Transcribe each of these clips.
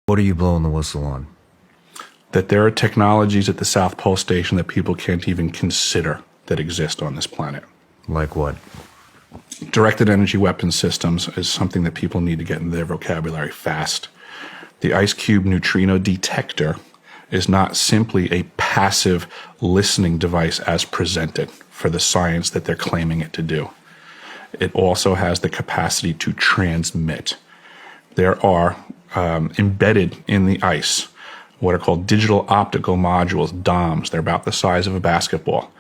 What are you blowing the whistle on? That there are technologies at the South Pole Station that people can't even consider that exist on this planet. Like what? Directed energy weapon systems is something that people need to get in their vocabulary fast. The IceCube Neutrino Detector is not simply a passive listening device as presented for the science that they're claiming it to do. It also has the capacity to transmit. There are embedded in the ice what are called digital optical modules, DOMs. They're about the size of a basketball.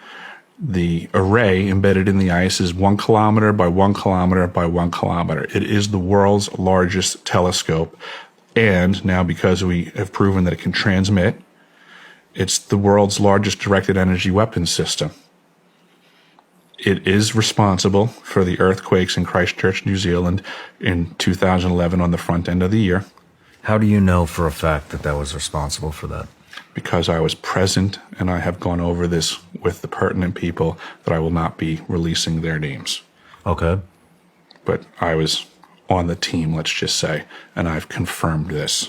The array embedded in the ice is 1 kilometer by 1 kilometer by 1 kilometer. It is the world's largest telescope. And now, because we have proven that it can transmit, it's the world's largest directed energy weapon system. It is responsible for the earthquakes in Christchurch, New Zealand in 2011 on the front end of the year. How do you know for a fact that that was responsible for that? Because I was present and I have gone over this with the pertinent people that I will not be releasing their names. Okay. But I was on the team, let's just say, and I've confirmed this.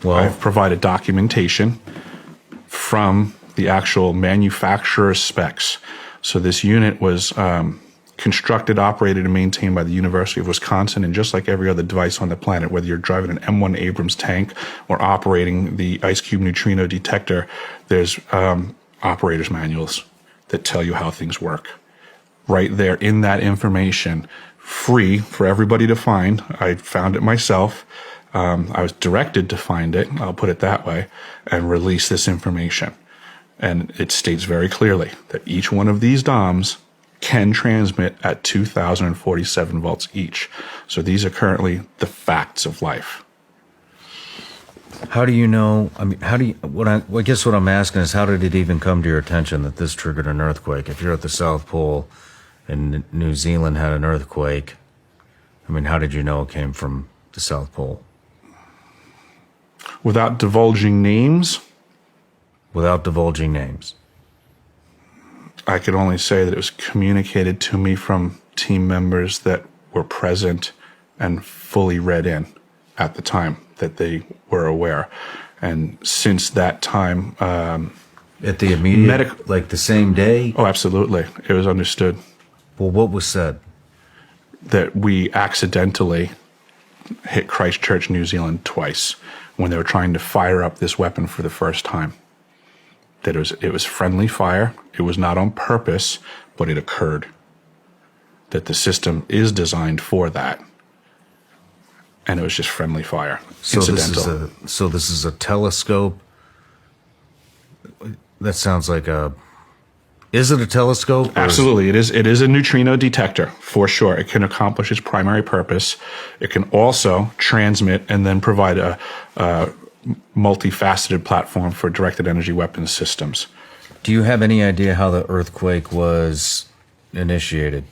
Well, I've provided documentation from the actual manufacturer's specs. So this unit was constructed, operated, and maintained by the University of Wisconsin, and just like every other device on the planet, whether you're driving an M1 Abrams tank or operating the IceCube Neutrino Detector, there's operator's manuals that tell you how things work. Right there in that information, free for everybody to find. I found it myself. I was directed to find it, I'll put it that way, and release this information. And it states very clearly that each one of these DOMs can transmit at 2,047 volts each. So these are currently the facts of life. how do you know? I mean, how do you? I guess what I'm asking is, how did it even come to your attention that this triggered an earthquake? If you're at the South Pole and New Zealand had an earthquake, I mean, how did you know it came from the South Pole? Without divulging names, Without divulging names. I could only say that it was communicated to me from team members that were present and fully read in at the time that they were aware. And since that time, At the immediate, like the same day? oh, absolutely, it was understood Well, what was said? that we accidentally hit Christchurch, New Zealand twice when they were trying to fire up this weapon for the first time. That it was friendly fire. It was not on purpose, but it occurred. That the system is designed for that. And it was just friendly fire. So incidental. this is a telescope. That sounds like a. Is it a telescope? Absolutely, it is. It is a neutrino detector for sure. It can accomplish its primary purpose. It can also transmit and then provide a multifaceted platform for directed energy weapons systems. Do you have any idea how the earthquake was initiated?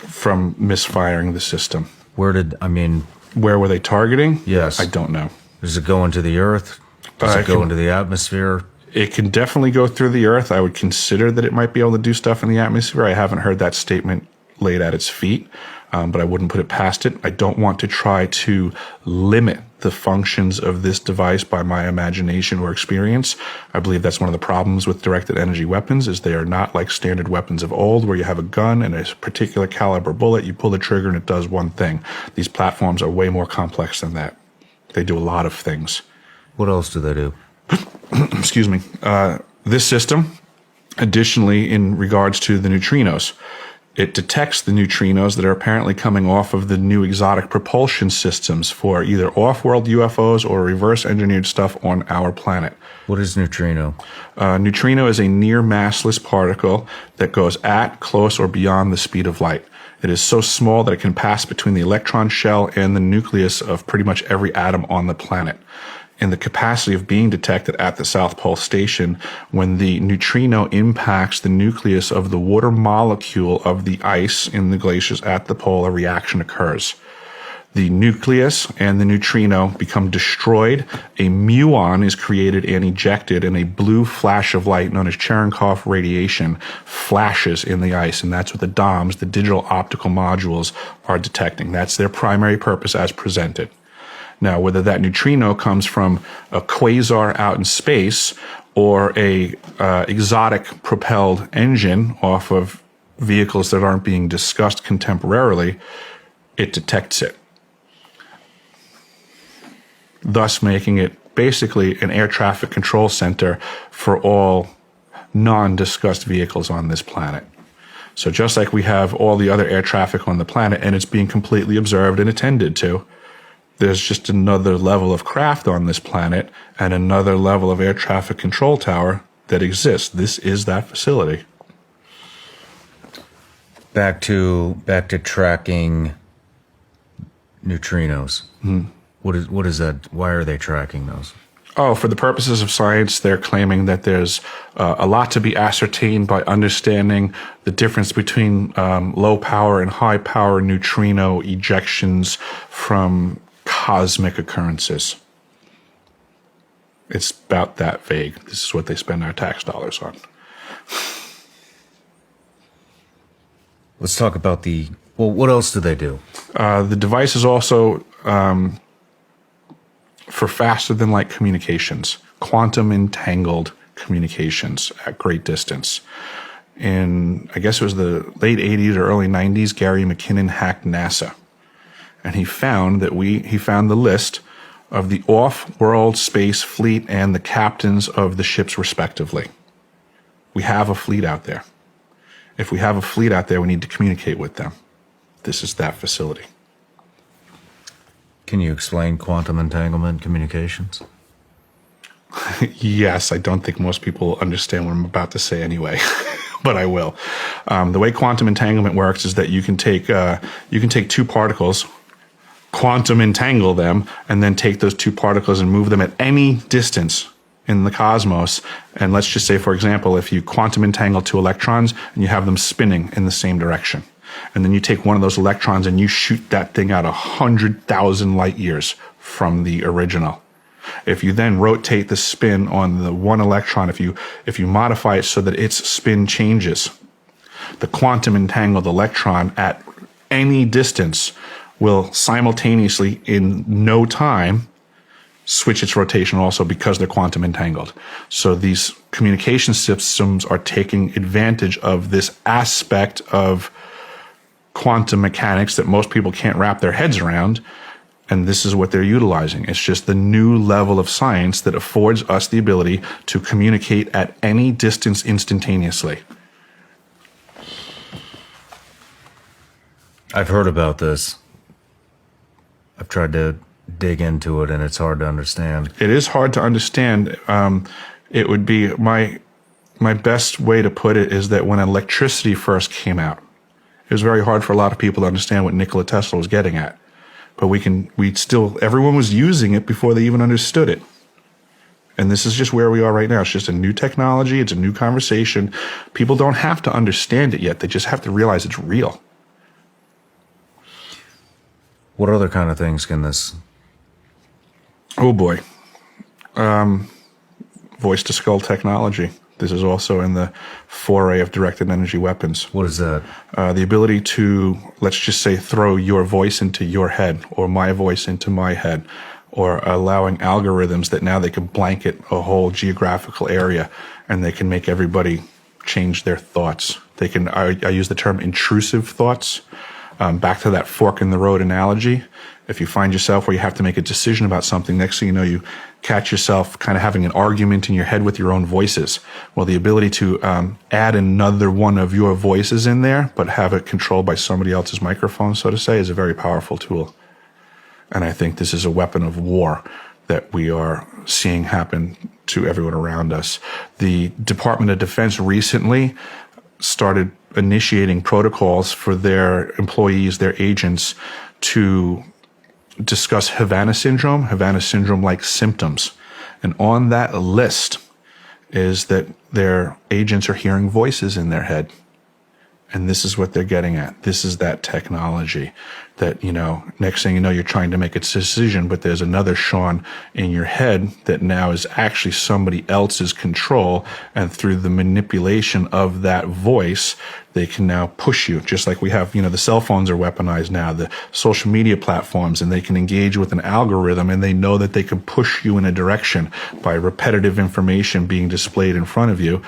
From misfiring the system. Where were they targeting? Yes. I don't know. Does it go into the earth? Does it go into the atmosphere? It can definitely go through the earth. I would consider that it might be able to do stuff in the atmosphere. I haven't heard that statement laid at its feet, but I wouldn't put it past it. I don't want to try to limit the functions of this device by my imagination or experience. I believe that's one of the problems with directed energy weapons is they are not like standard weapons of old where you have a gun and a particular caliber bullet, you pull the trigger and it does one thing. These platforms are way more complex than that. They do a lot of things. What else do they do? Excuse me. This system, additionally, in regards to the neutrinos, it detects the neutrinos that are apparently coming off of the new exotic propulsion systems for either off-world UFOs or reverse-engineered stuff on our planet. What is neutrino? Neutrino is a near-massless particle that goes at, close, or beyond the speed of light. It is so small that it can pass between the electron shell and the nucleus of pretty much every atom on the planet. In the capacity of being detected at the South Pole Station, when the neutrino impacts the nucleus of the water molecule of the ice in the glaciers at the pole, a reaction occurs. The nucleus and the neutrino become destroyed. A muon is created and ejected, and a blue flash of light known as Cherenkov radiation flashes in the ice, and that's what the DOMs, the digital optical modules, are detecting. That's their primary purpose as presented. Now, whether that neutrino comes from a quasar out in space or a exotic propelled engine off of vehicles that aren't being discussed contemporarily, it detects it, thus making it basically an air traffic control center for all non-discussed vehicles on this planet. So just like we have all the other air traffic on the planet and it's being completely observed and attended to, there's just another level of craft on this planet and another level of air traffic control tower that exists. This is that facility. Back to tracking neutrinos. What is that? Why are they tracking those? Oh, for the purposes of science, they're claiming that there's a lot to be ascertained by understanding the difference between low power and high power neutrino ejections from cosmic occurrences. It's about that vague. This is what they spend our tax dollars on. Let's talk about what else do they do? The device is also for faster than light communications, quantum entangled communications at great distance. In, I guess it was the late 80s or early 90s, Gary McKinnon hacked NASA. And he found the list of the off-world space fleet and the captains of the ships respectively. We have a fleet out there. If we have a fleet out there, we need to communicate with them. This is that facility. Can you explain quantum entanglement communications? Yes, I don't think most people understand what I'm about to say anyway, but I will. The way quantum entanglement works is that you can take two particles, quantum entangle them, and then take those two particles and move them at any distance in the cosmos. And let's just say, for example, if you quantum entangle two electrons and you have them spinning in the same direction, and then you take one of those electrons and you shoot that thing out 100,000 light years from the original. If you then rotate the spin on the one electron, if you modify it so that its spin changes, the quantum entangled electron at any distance will simultaneously, in no time, switch its rotation also because they're quantum entangled. So these communication systems are taking advantage of this aspect of quantum mechanics that most people can't wrap their heads around, and this is what they're utilizing. It's just the new level of science that affords us the ability to communicate at any distance instantaneously. I've heard about this. I've tried to dig into it, and it's hard to understand. It is hard to understand. It would be my best way to put it is that when electricity first came out, it was very hard for a lot of people to understand what Nikola Tesla was getting at. But everyone was using it before they even understood it. And this is just where we are right now. It's just a new technology. It's a new conversation. People don't have to understand it yet. They just have to realize it's real. What other kind of things can this? Oh boy. Voice to skull technology. This is also in the foray of directed energy weapons. What is that? The ability to, let's just say, throw your voice into your head or my voice into my head, or allowing algorithms that now they can blanket a whole geographical area and they can make everybody change their thoughts. They can, I use the term intrusive thoughts. Back to that fork in the road analogy. If you find yourself where you have to make a decision about something, next thing you know, you catch yourself kind of having an argument in your head with your own voices. Well, the ability to add another one of your voices in there, but have it controlled by somebody else's microphone, so to say, is a very powerful tool. And I think this is a weapon of war that we are seeing happen to everyone around us. The Department of Defense recently started initiating protocols for their employees, their agents, to discuss Havana syndrome-like symptoms. And on that list is that their agents are hearing voices in their head. And this is what they're getting at. This is that technology that, next thing you know, you're trying to make a decision, but there's another Sean in your head that now is actually somebody else's control. And through the manipulation of that voice, they can now push you, just like we have, the cell phones are weaponized now, the social media platforms, and they can engage with an algorithm, and they know that they can push you in a direction by repetitive information being displayed in front of you.